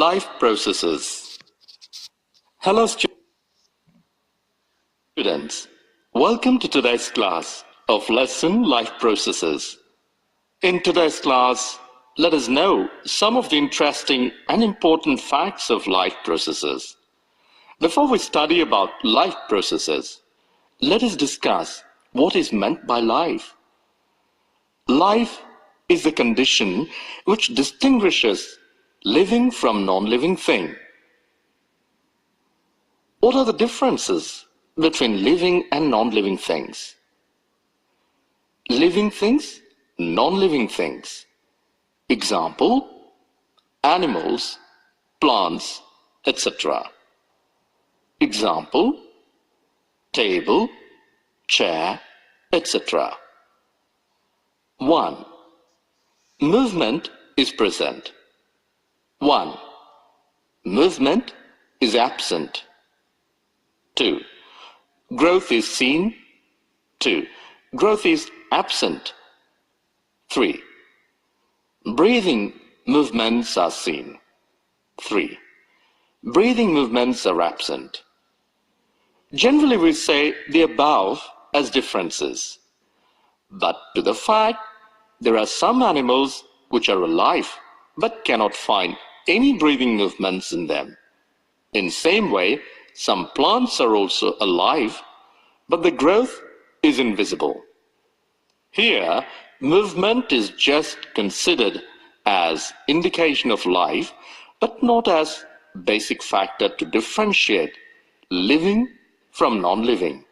Life processes. Hello students, welcome to today's class of lesson Life Processes. In today's class, let us know some of the interesting and important facts of life processes. Before we study about life processes, let us discuss what is meant by life. Life is the condition which distinguishes living from non-living thing. What are the differences between living and non-living things? Living things, non-living things. Example, animals, plants, etc. Example, table, chair, etc. 1. Movement is present. 1. Movement is absent. 2. Growth is seen. 2. Growth is absent. 3. Breathing movements are seen. 3. Breathing movements are absent. Generally, we say the above as differences. But to the fact, there are some animals which are alive but cannot find any breathing movements in them. In same way, some plants are also alive, but the growth is invisible. Here, movement is just considered as indication of life, but not as basic factor to differentiate living from non-living.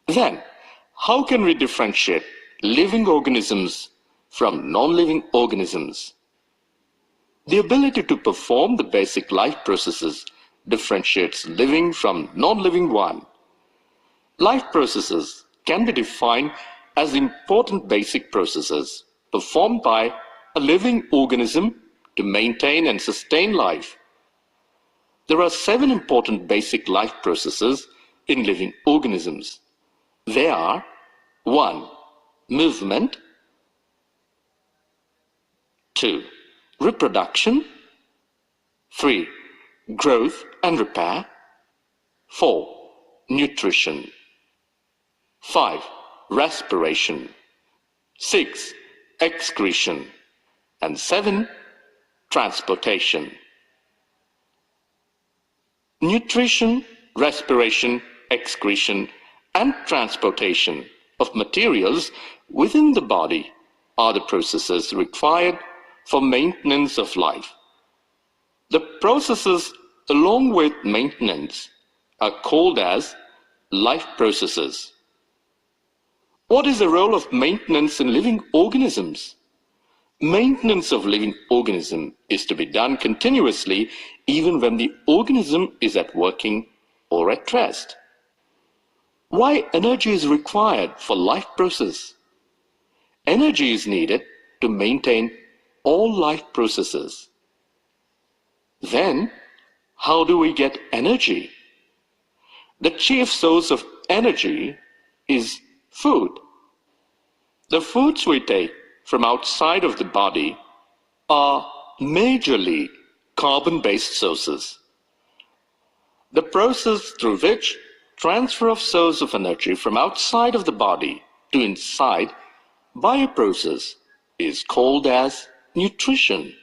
Then, how can we differentiate living organisms from non-living organisms? The ability to perform the basic life processes differentiates living from non-living one. Life processes can be defined as important basic processes performed by a living organism to maintain and sustain life. There are 7 important basic life processes in living organisms. They are: 1. Movement. 2. Reproduction. 3. Growth and repair. 4. Nutrition. 5. Respiration. 6. Excretion. And 7. Transportation. Nutrition, respiration, excretion, and transportation of materials within the body are the processes required for maintenance of life. The processes along with maintenance are called as life processes. What is the role of maintenance in living organisms? Maintenance of living organism is to be done continuously even when the organism is at working or at rest. Why energy is required for life process? Energy is needed to maintain all life processes. Then, how do we get energy? The chief source of energy is food. The foods we take from outside of the body are majorly carbon-based sources. The process through which transfer of source of energy from outside of the body to inside by a process is called as nutrition.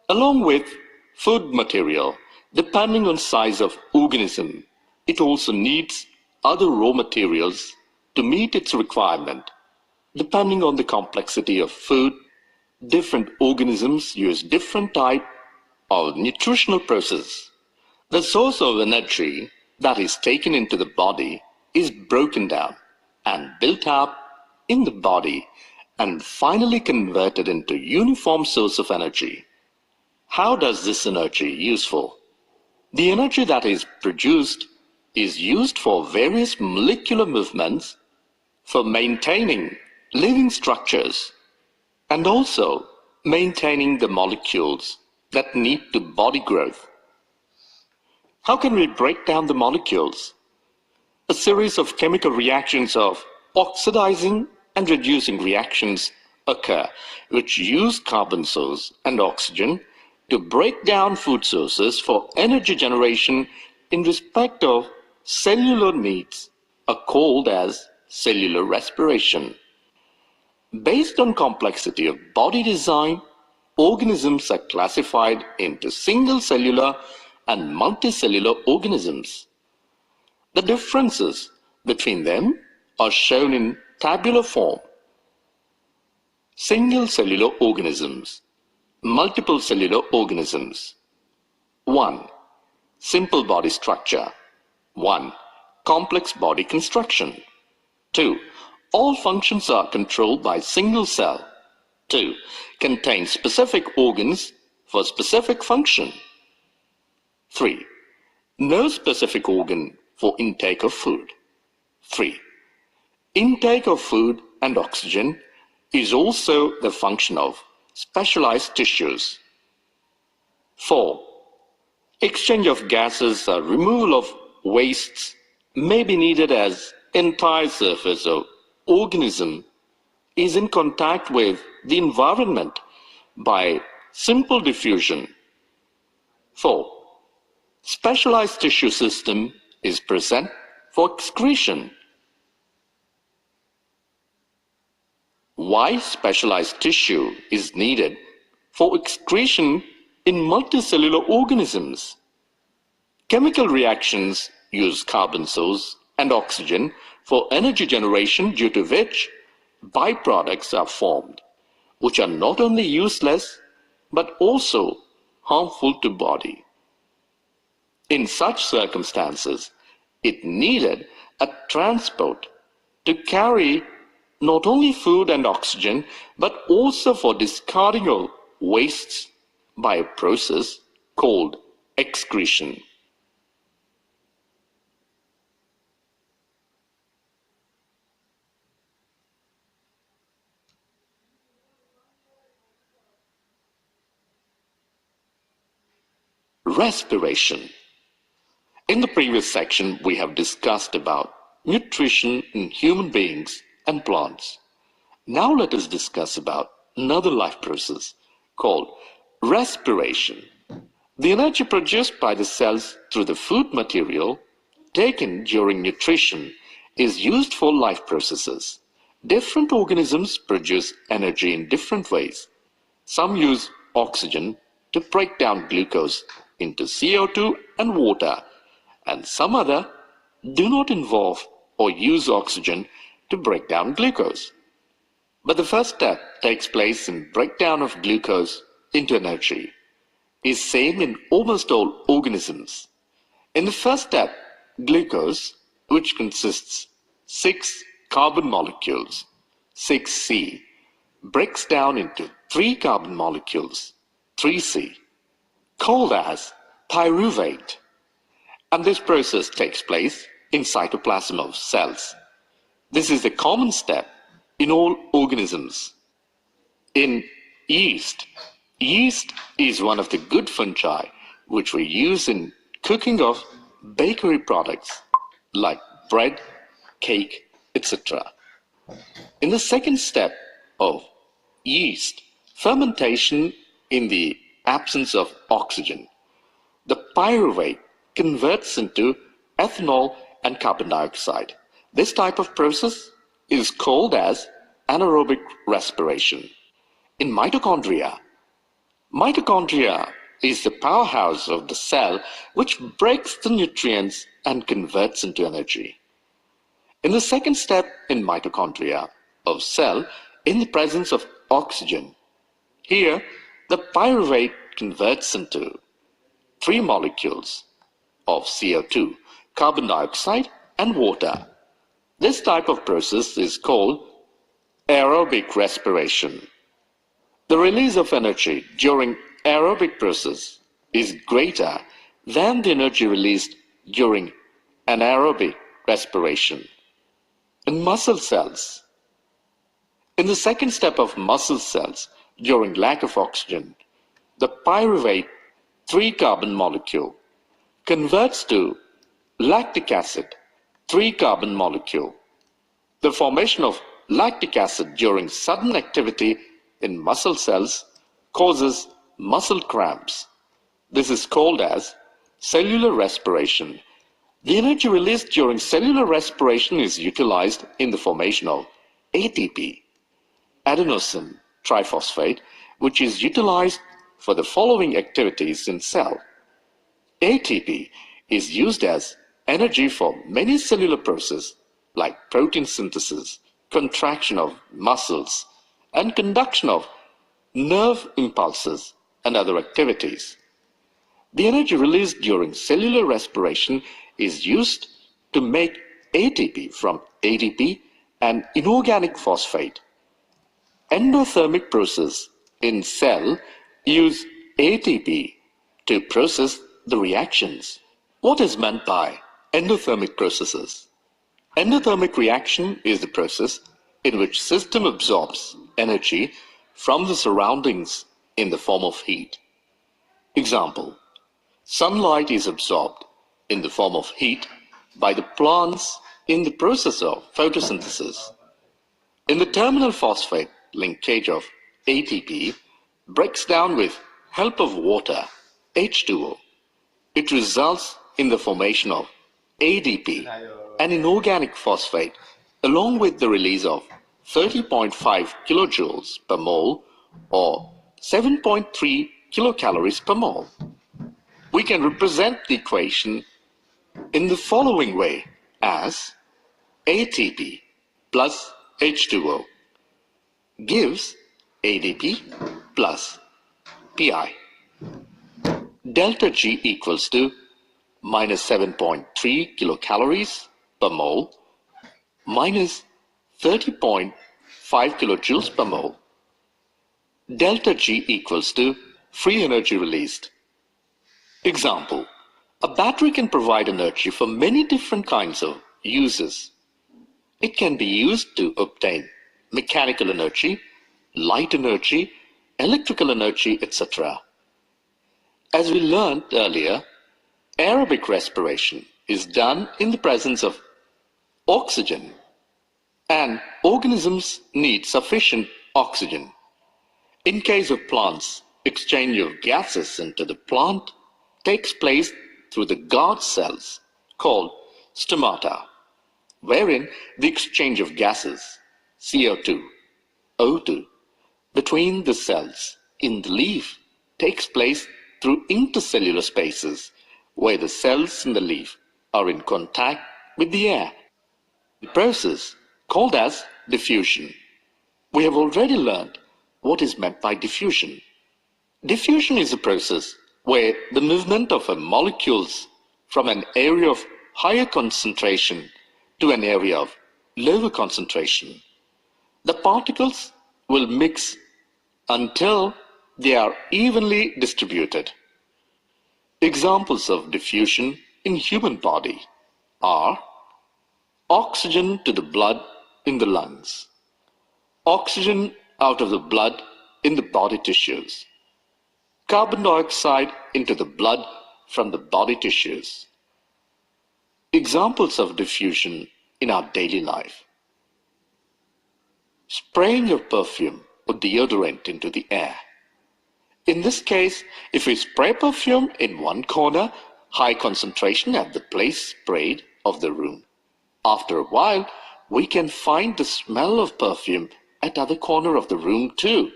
Along with food material, depending on size of organism, it also needs other raw materials to meet its requirement. Depending on the complexity of food, different organisms use different type of nutritional process. The source of energy that is taken into the body is broken down and built up in the body and finally converted into uniform source of energy. How does this energy useful? The energy that is produced is used for various molecular movements, for maintaining living structures, and also maintaining the molecules that need to body growth. How can we break down the molecules? A series of chemical reactions of oxidizing and reducing reactions occur, which use carbon source and oxygen to break down food sources for energy generation in respect of cellular needs are called as cellular respiration. Based on complexity of body design, organisms are classified into single cellular and multicellular organisms. The differences between them are shown in tabular form. Single cellular organisms, multiple cellular organisms. 1. Simple body structure. 1. Complex body construction. 2. All functions are controlled by single cell. 2. Contain specific organs for specific function. 3. No specific organ for intake of food. 3. Intake of food and oxygen is also the function of specialized tissues. 4. Exchange of gases or removal of wastes may be needed as entire surface of organism is in contact with the environment by simple diffusion. 4. Specialized tissue system is present for excretion. Why specialized tissue is needed for excretion in multicellular organisms? Chemical reactions use carbon source and oxygen for energy generation, due to which byproducts are formed, which are not only useless but also harmful to body. In such circumstances, it needed a transport to carry not only food and oxygen, but also for discarding of wastes by a process called excretion. Respiration. In the previous section, we have discussed about nutrition in human beings and plants. Now let us discuss about another life process called respiration. The energy produced by the cells through the food material taken during nutrition is used for life processes. Different organisms produce energy in different ways. Some use oxygen to break down glucose into CO2 and water, and some other do not involve or use oxygen to break down glucose. But the first step takes place in breakdown of glucose into energy is same in almost all organisms. In the first step, glucose, which consists 6 carbon molecules, 6C, breaks down into 3 carbon molecules, 3C, called as pyruvate. And this process takes place in cytoplasm of cells. This is a common step in all organisms. In yeast, yeast is one of the good fungi which we use in cooking of bakery products like bread, cake, etc. In the second step of yeast, fermentation in the absence of oxygen, the pyruvate converts into ethanol and carbon dioxide. This type of process is called as anaerobic respiration. In mitochondria, mitochondria is the powerhouse of the cell which breaks the nutrients and converts into energy. In the second step in mitochondria of cell, in the presence of oxygen, here the pyruvate converts into 3 molecules of CO2, carbon dioxide and water. This type of process is called aerobic respiration. The release of energy during aerobic process is greater than the energy released during anaerobic respiration. In muscle cells, in the second step of muscle cells, during lack of oxygen, the pyruvate 3 carbon molecule converts to lactic acid 3 carbon molecule. The formation of lactic acid during sudden activity in muscle cells causes muscle cramps. This is called as cellular respiration. The energy released during cellular respiration is utilized in the formation of ATP, adenosine triphosphate, which is utilized for the following activities in cell. ATP is used as energy for many cellular processes like protein synthesis, contraction of muscles, and conduction of nerve impulses and other activities. The energy released during cellular respiration is used to make ATP from ADP and inorganic phosphate. Endothermic process in cell use ATP to process the reactions. What is meant by endothermic processes? Endothermic reaction is the process in which system absorbs energy from the surroundings in the form of heat. Example: sunlight is absorbed in the form of heat by the plants in the process of photosynthesis. In the terminal phosphate linkage of ATP breaks down with help of water, H2O. It results in the formation of ADP, an inorganic phosphate, along with the release of 30.5 kilojoules per mole or 7.3 kilocalories per mole. We can represent the equation in the following way as ATP plus H2O gives ADP plus PI. Delta G equals to minus 7.3 kilocalories per mole minus 30.5 kilojoules per mole. Delta G equals to free energy released. Example: a battery can provide energy for many different kinds of uses. It can be used to obtain mechanical energy, light energy, electrical energy, etc. As we learned earlier, aerobic respiration is done in the presence of oxygen, and organisms need sufficient oxygen. In case of plants, exchange of gases into the plant takes place through the guard cells called stomata, wherein the exchange of gases, CO2, O2, between the cells in the leaf takes place through intercellular spaces where the cells in the leaf are in contact with the air. The process called as diffusion. We have already learned what is meant by diffusion. Diffusion is a process where the movement of molecules from an area of higher concentration to an area of lower concentration. The particles will mix until they are evenly distributed. Examples of diffusion in human body are oxygen to the blood in the lungs, oxygen out of the blood in the body tissues, carbon dioxide into the blood from the body tissues. Examples of diffusion in our daily life: spraying of perfume or deodorant into the air. In this case, if we spray perfume in one corner, high concentration at the place sprayed of the room. After a while, we can find the smell of perfume at other corner of the room too,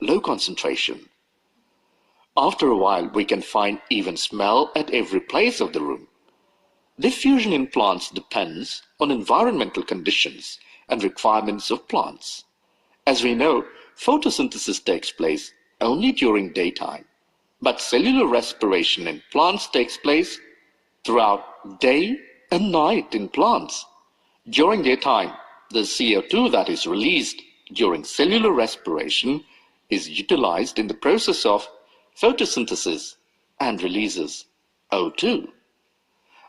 low concentration. After a while, we can find even smell at every place of the room. Diffusion in plants depends on environmental conditions and requirements of plants. As we know, photosynthesis takes place only during daytime, but cellular respiration in plants takes place throughout day and night in plants. During daytime, the CO2 that is released during cellular respiration is utilized in the process of photosynthesis and releases O2.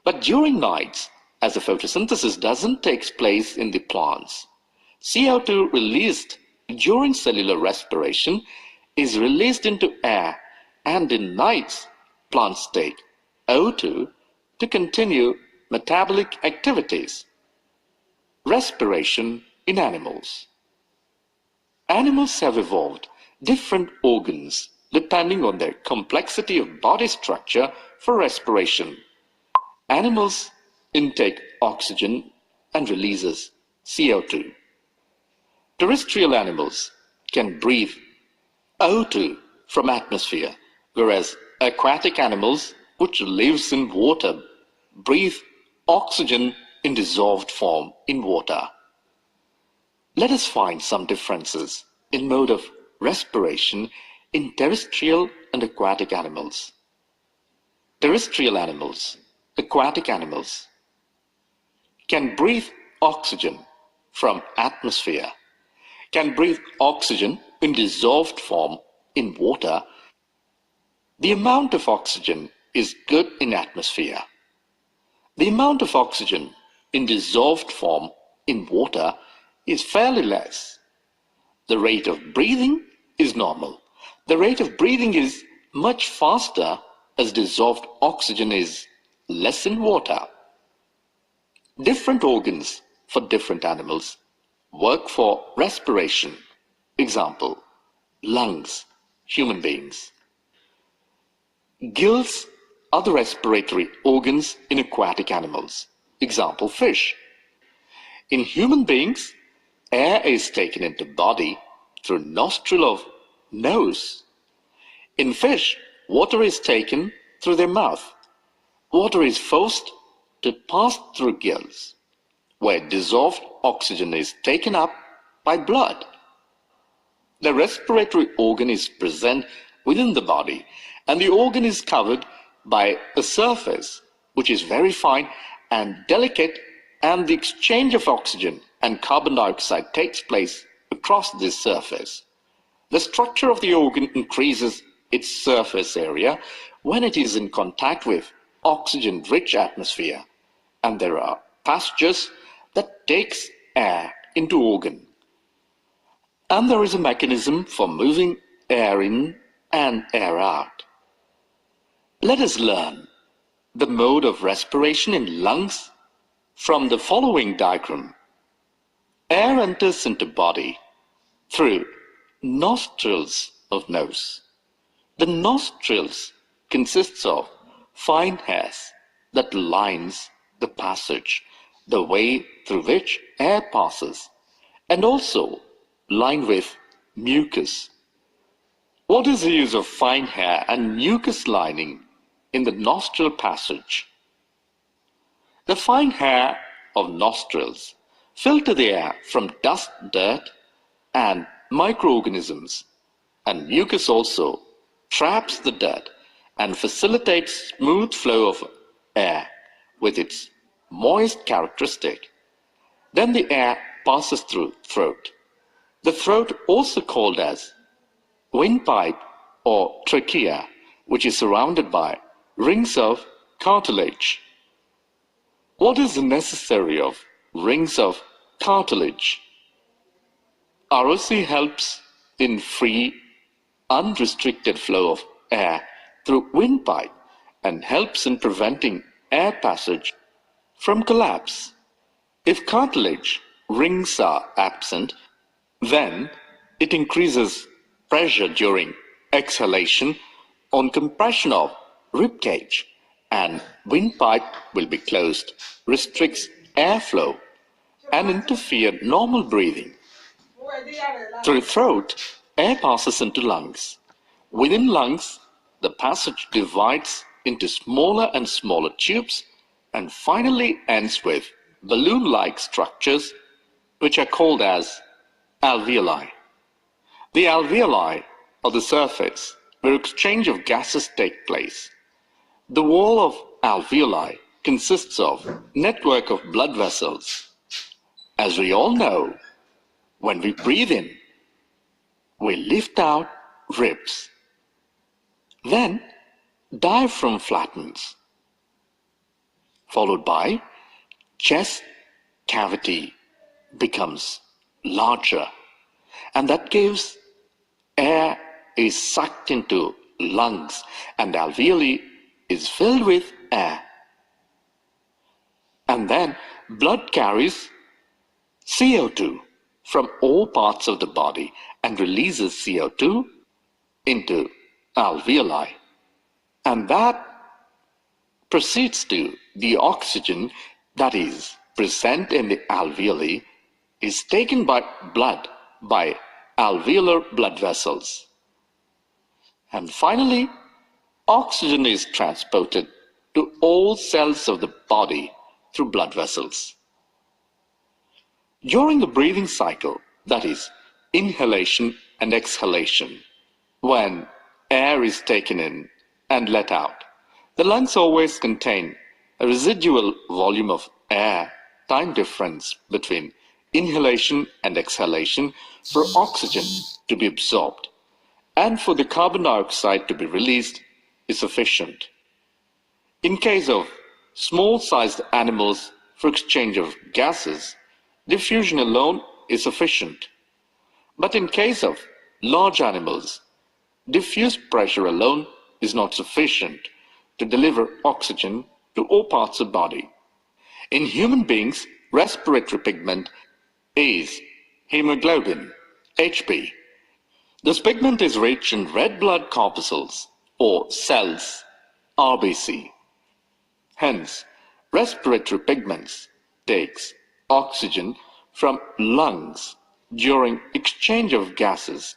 But during nights, as the photosynthesis doesn't take place in the plants, CO2 released during cellular respiration is released into air, and in nights, plants take O2 to continue metabolic activities. Respiration in animals. Animals have evolved different organs depending on their complexity of body structure for respiration. Animals intake oxygen and releases CO2. Terrestrial animals can breathe O2 from atmosphere, whereas aquatic animals, which lives in water, breathe oxygen in dissolved form in water. Let us find some differences in mode of respiration in terrestrial and aquatic animals. Terrestrial animals, aquatic animals, can breathe oxygen from atmosphere, can breathe oxygen in dissolved form in water. The amount of oxygen is good in atmosphere. The amount of oxygen in dissolved form in water is fairly less. The rate of breathing is normal. The rate of breathing is much faster as dissolved oxygen is less in water. Different organs for different animals work for respiration. Example, lungs, human beings. Gills are the respiratory organs in aquatic animals. Example, fish. In human beings, air is taken into body through nostril of nose. In fish, water is taken through their mouth. Water is forced to pass through gills, where dissolved oxygen is taken up by blood. The respiratory organ is present within the body, and the organ is covered by a surface which is very fine and delicate, and the exchange of oxygen and carbon dioxide takes place across this surface. The structure of the organ increases its surface area when it is in contact with oxygen-rich atmosphere, and there are passages that takes air into organ. And there is a mechanism for moving air in and air out. Let us learn the mode of respiration in lungs from the following diagram. Air enters into body through nostrils of nose. The nostrils consists of fine hairs that lines the passage, the way through which air passes, and also lined with mucus. What is the use of fine hair and mucus lining in the nostril passage? The fine hair of nostrils filter the air from dust, dirt, and microorganisms, and mucus also traps the dirt and facilitates smooth flow of air with its moist characteristic. Then the air passes through throat. The throat, also called as windpipe or trachea, which is surrounded by rings of cartilage. What is the necessary of rings of cartilage? ROC helps in free, unrestricted flow of air through windpipe and helps in preventing air passage from collapse. If cartilage rings are absent, then it increases pressure during exhalation on compression of rib cage, and windpipe will be closed, restricts airflow and interfere normal breathing. Through throat, air passes into lungs. Within lungs, the passage divides into smaller and smaller tubes and finally ends with balloon-like structures which are called as alveoli. The alveoli are the surface where exchange of gases take place. The wall of alveoli consists of network of blood vessels. As we all know, when we breathe in, we lift out ribs. Then diaphragm flattens, followed by chest cavity becomes larger, and that gives air is sucked into lungs and alveoli is filled with air. And then blood carries CO2 from all parts of the body and releases CO2 into alveoli, and that proceeds to the oxygen that is present in the alveoli is taken by blood by alveolar blood vessels. And finally, oxygen is transported to all cells of the body through blood vessels. During the breathing cycle, that is, inhalation and exhalation, when air is taken in and let out, the lungs always contain a residual volume of air time difference between inhalation and exhalation for oxygen to be absorbed and for the carbon dioxide to be released is sufficient. In case of small-sized animals for exchange of gases, diffusion alone is sufficient. But in case of large animals, diffuse pressure alone is not sufficient to deliver oxygen to all parts of the body. In human beings, respiratory pigment is hemoglobin, Hb. This pigment is rich in red blood corpuscles or cells, RBC. Hence, respiratory pigments takes oxygen from lungs during exchange of gases,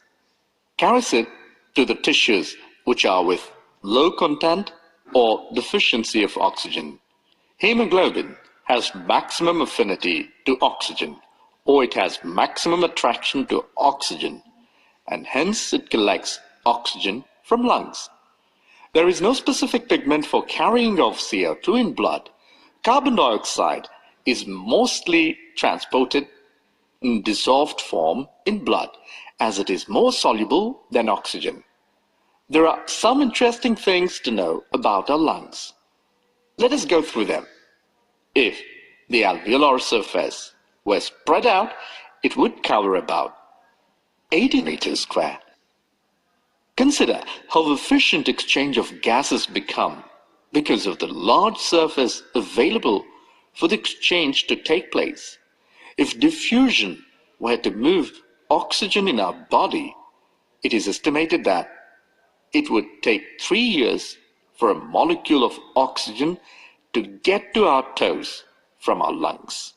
carries it to the tissues which are with low content or deficiency of oxygen. Hemoglobin has maximum affinity to oxygen, or it has maximum attraction to oxygen, and hence it collects oxygen from lungs. There is no specific pigment for carrying of CO2 in blood. Carbon dioxide is mostly transported in dissolved form in blood, as it is more soluble than oxygen. There are some interesting things to know about our lungs. Let us go through them. If the alveolar surface were spread out, it would cover about 80 meters square. Consider how efficient exchange of gases become because of the large surface available for the exchange to take place. If diffusion were to move oxygen in our body, it is estimated that it would take 3 years for a molecule of oxygen to get to our toes from our lungs.